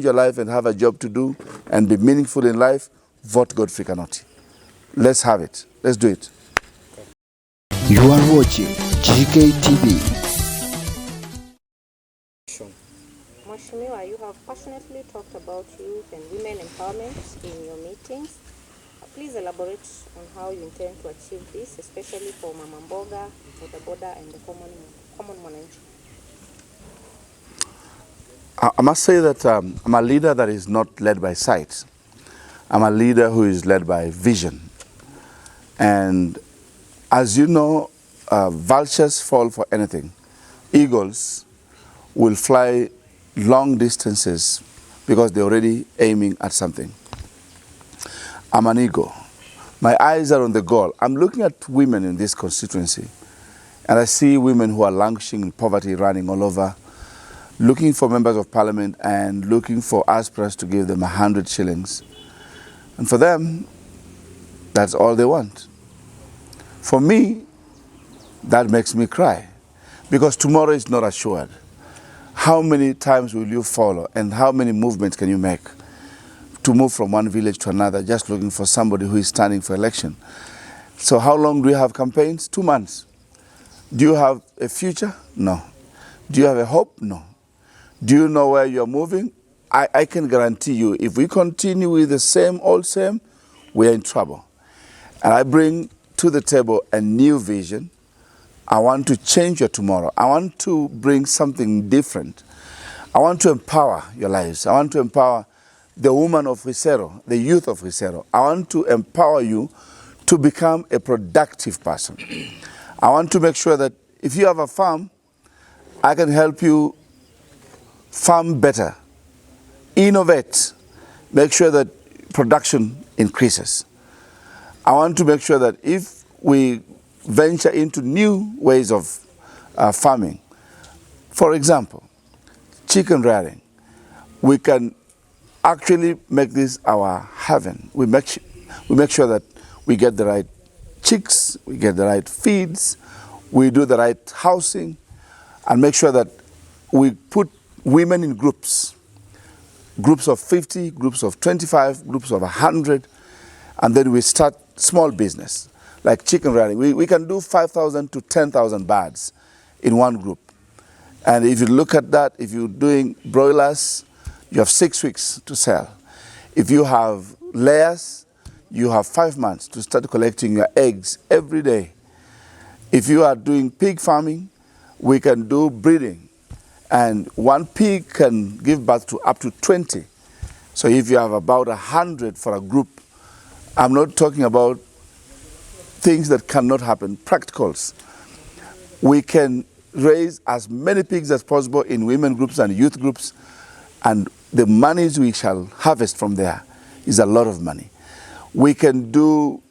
your life and have a job to do and be meaningful in life, vote Godfrey Kanoti. Let's have it. Let's do it. You are watching GKTV. Mheshimiwa, you have passionately talked about youth and women empowerment in your meetings. Please elaborate on how you intend to achieve this, especially for Mama Mboga, Boda Boda, and the common mwananchi. I must say that I'm a leader that is not led by sight. I'm a leader who is led by vision. And as you know, vultures fall for anything. Eagles will fly long distances because they're already aiming at something. I'm an eagle. My eyes are on the goal. I'm looking at women in this constituency, and I see women who are languishing in poverty, running all over, looking for members of parliament and looking for aspirants to give them 100 shillings. And for them, that's all they want. For me, that makes me cry, because tomorrow is not assured. How many times will you follow, and how many movements can you make to move from one village to another just looking for somebody who is standing for election? So how long do you have campaigns? 2 months. Do you have a future? No. Do you have a hope? No. Do you know where you're moving? I can guarantee you, if we continue with the same old same, we are in trouble. And I bring to the table a new vision. I want to change your tomorrow. I want to bring something different. I want to empower your lives. I want to empower the woman of khwisero, the youth of khwisero. I want to empower you to become a productive person. I want to make sure that if you have a farm, I can help you farm better, innovate, make sure that production increases. I want to make sure that if we venture into new ways of farming, for example, chicken rearing, we can actually make this our heaven. We make sure that we get the right chicks, we get the right feeds, we do the right housing, and make sure that we put women in groups of 50, groups of 25, groups of 100, and then we start small business, like chicken rearing. We can do 5,000 to 10,000 birds in one group. And if you look at that, if you're doing broilers, you have 6 weeks to sell. If you have layers, you have 5 months to start collecting your eggs every day. If you are doing pig farming, we can do breeding. And one pig can give birth to up to 20. So if you have about 100 for a group, I'm not talking about things that cannot happen, practicals. We can raise as many pigs as possible in women groups and youth groups, and the monies we shall harvest from there is a lot of money. We can do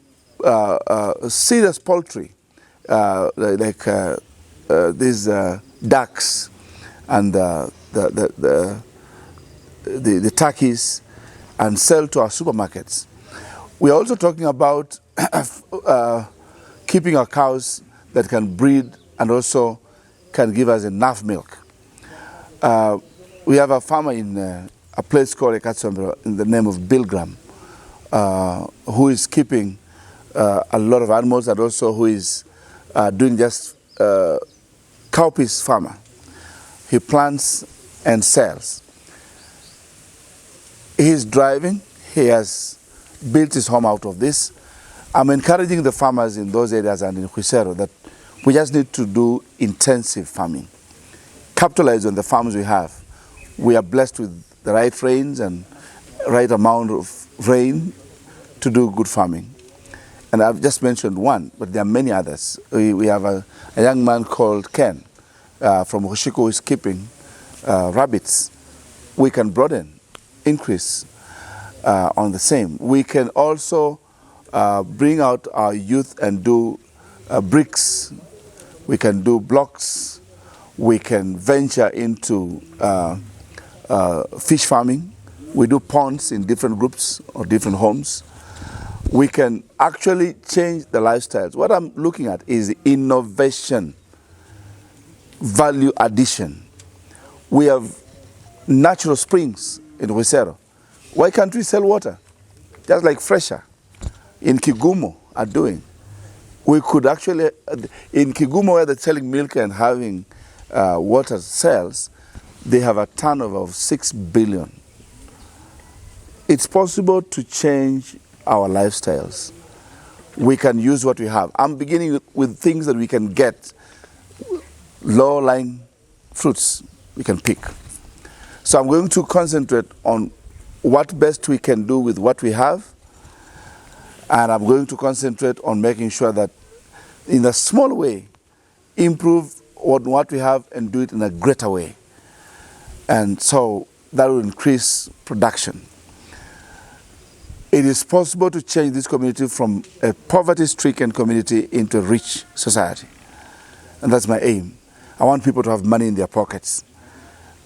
serious poultry, like these ducks and the turkeys, and sell to our supermarkets. We are also talking about keeping our cows that can breed and also can give us enough milk. We have a farmer in a place called Ekatsombe in the name of Bilgram, who is keeping a lot of animals, and also who is doing just cowpeas farmer. He plants and sells. He is driving. He has built his home out of this. I'm encouraging the farmers in those areas and in khwisero that we just need to do intensive farming. Capitalize on the farms we have. We are blessed with the right rains and right amount of rain to do good farming. And I've just mentioned one, but there are many others. We have a young man called Ken from Hoshiko who is keeping rabbits. We can broaden, increase on the same. We can also bring out our youth and do bricks. We can do blocks. We can venture into fish farming. We do ponds in different groups or different homes. We can actually change the lifestyles. What I'm looking at is innovation, value addition. We have natural springs in khwisero. Why can't we sell water? Just like Fresher in Kigumo are doing. We could actually, in Kigumo where they're selling milk and having water sales, they have a turnover of 6 billion. It's possible to change our lifestyles. We can use what we have. I'm beginning with things that we can get, low-lying fruits we can pick. So I'm going to concentrate on what best we can do with what we have, and I'm going to concentrate on making sure that in a small way, improve on what we have and do it in a greater way. And so that will increase production. It is possible to change this community from a poverty-stricken community into a rich society. And that's my aim. I want people to have money in their pockets.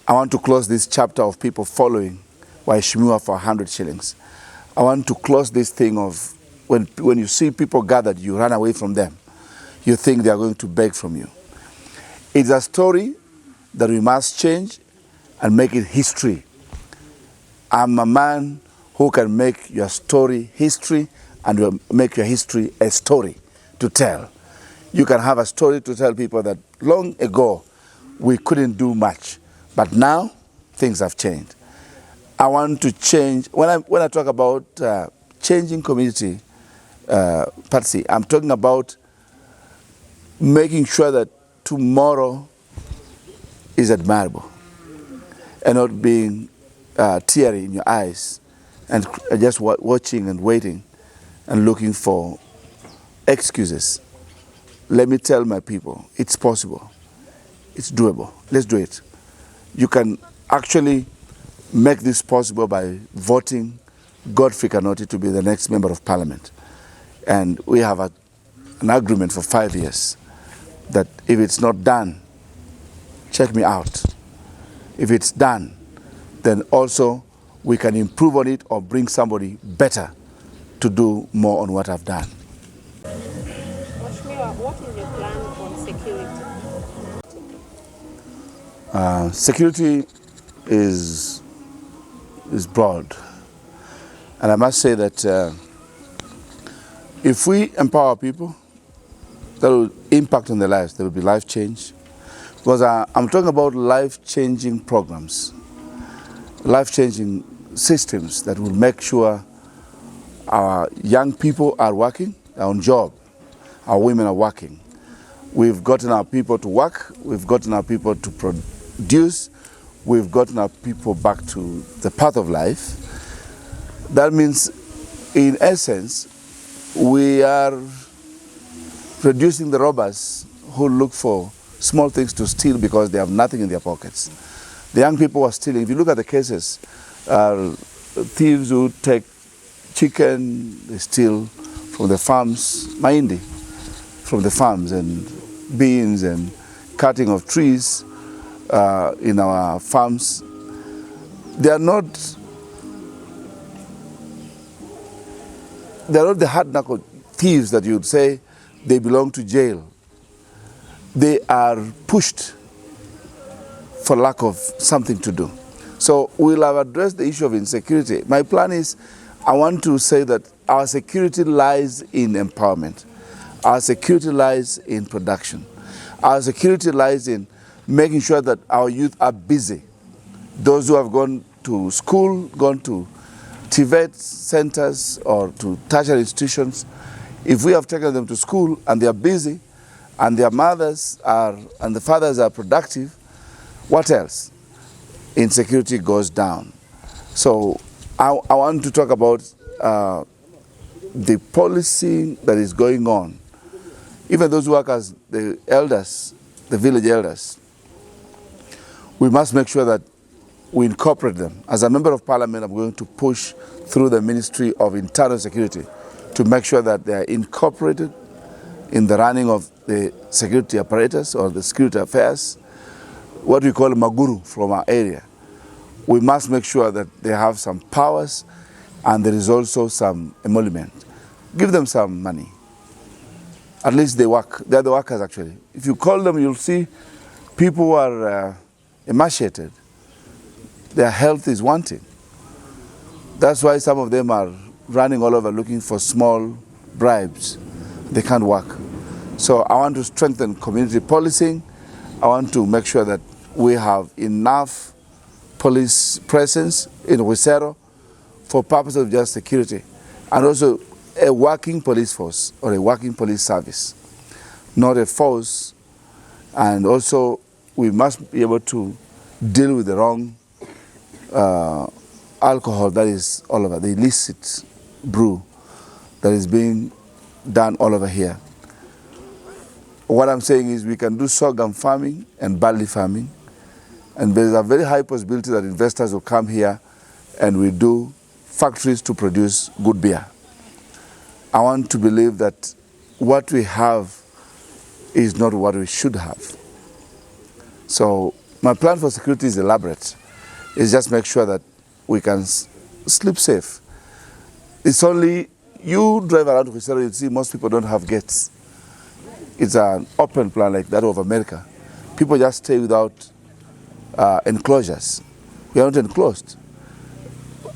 I want to close this chapter of people following Waheshimiwa for 100 shillings. I want to close this thing of when you see people gathered, you run away from them. You think they are going to beg from you. It's a story that we must change and make it history. I'm a man who can make your story history and will make your history a story to tell. You can have a story to tell people that long ago we couldn't do much, but now things have changed. I want to change. When I talk about changing community, Patsy, I'm talking about making sure that tomorrow is admirable and not being teary in your eyes and just watching and waiting and looking for excuses. Let me tell my people, it's possible. It's doable. Let's do it. You can actually make this possible by voting Godfrey Kanoti to be the next member of parliament. And we have an agreement for 5 years that if it's not done, check me out. If it's done, then also we can improve on it or bring somebody better to do more on what I've done. Mheshimiwa, what is your plan on security? Security is broad. And I must say that if we empower people, that will impact on their lives. There will be life change. Because I'm talking about life-changing programs, life-changing systems that will make sure our young people are working, are on job, our women are working. We've gotten our people to work, we've gotten our people to produce, we've gotten our people back to the path of life. That means, in essence, we are reducing the robbers who look for small things to steal because they have nothing in their pockets. The young people are stealing. If you look at the cases, thieves who take chicken, they steal from the farms, mahindi, from the farms, and beans and cutting of trees in our farms. They are not the hard-knuckled thieves that you would say they belong to jail. They are pushed for lack of something to do. So we'll have addressed the issue of insecurity. My plan is, I want to say that our security lies in empowerment. Our security lies in production. Our security lies in making sure that our youth are busy. Those who have gone to school, gone to TVET centers or to tertiary institutions, if we have taken them to school and they are busy and their mothers are and the fathers are productive, what else? Insecurity goes down. So I want to talk about the policy that is going on. Even those who work as the elders, the village elders, we must make sure that we incorporate them. As a member of parliament, I'm going to push through the Ministry of Internal Security to make sure that they are incorporated in the running of the security apparatus or the security affairs, what we call Maguru from our area. We must make sure that they have some powers and there is also some emolument. Give them some money. At least they work. They're the workers, actually. If you call them, you'll see people who are emaciated. Their health is wanting. That's why some of them are running all over looking for small bribes. They can't work. So I want to strengthen community policing. I want to make sure that we have enough police presence in khwisero for purpose of just security, and also a working police force or a working police service, not a force. And also we must be able to deal with the wrong alcohol that is all over, the illicit brew that is being done all over here. What I'm saying is we can do sorghum farming and barley farming, and there's a very high possibility that investors will come here and we do factories to produce good beer. I want to believe that what we have is not what we should have. So my plan for security is elaborate. It's just make sure that we can sleep safe. It's only, you drive around khwisero, you see most people don't have gates. It's an open plan like that of America. People just stay without enclosures. We are not enclosed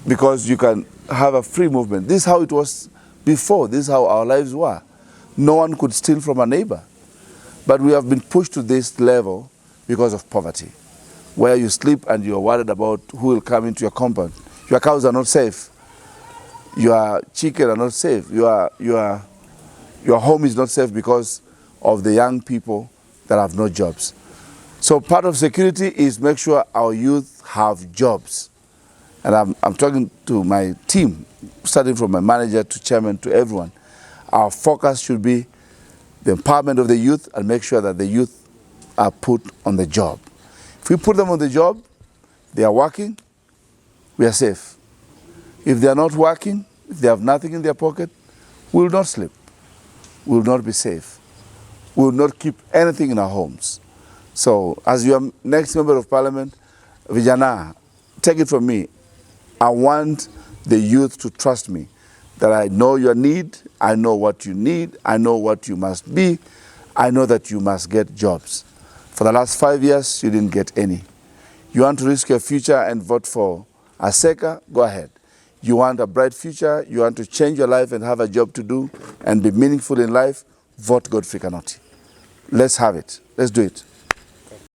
because you can have a free movement. This is how it was before. This is how our lives were. No one could steal from a neighbor. But we have been pushed to this level because of poverty, where you sleep and you're worried about who will come into your compound. Your cows are not safe. Your chicken are not safe. Your home is not safe because of the young people that have no jobs. So part of security is make sure our youth have jobs. And I'm talking to my team, starting from my manager to chairman to everyone. Our focus should be the empowerment of the youth and make sure that the youth are put on the job. If we put them on the job, they are working, we are safe. If they are not working, if they have nothing in their pocket, we will not sleep. We will not be safe. We will not keep anything in our homes. So as your next member of parliament, Vijana, take it from me. I want the youth to trust me, that I know your need, I know what you need, I know what you must be, I know that you must get jobs. For the last 5 years, you didn't get any. You want to risk your future and vote for Aseka? Go ahead. You want a bright future, you want to change your life and have a job to do and be meaningful in life? Vote Godfrey Kanoti. Let's have it. Let's do it.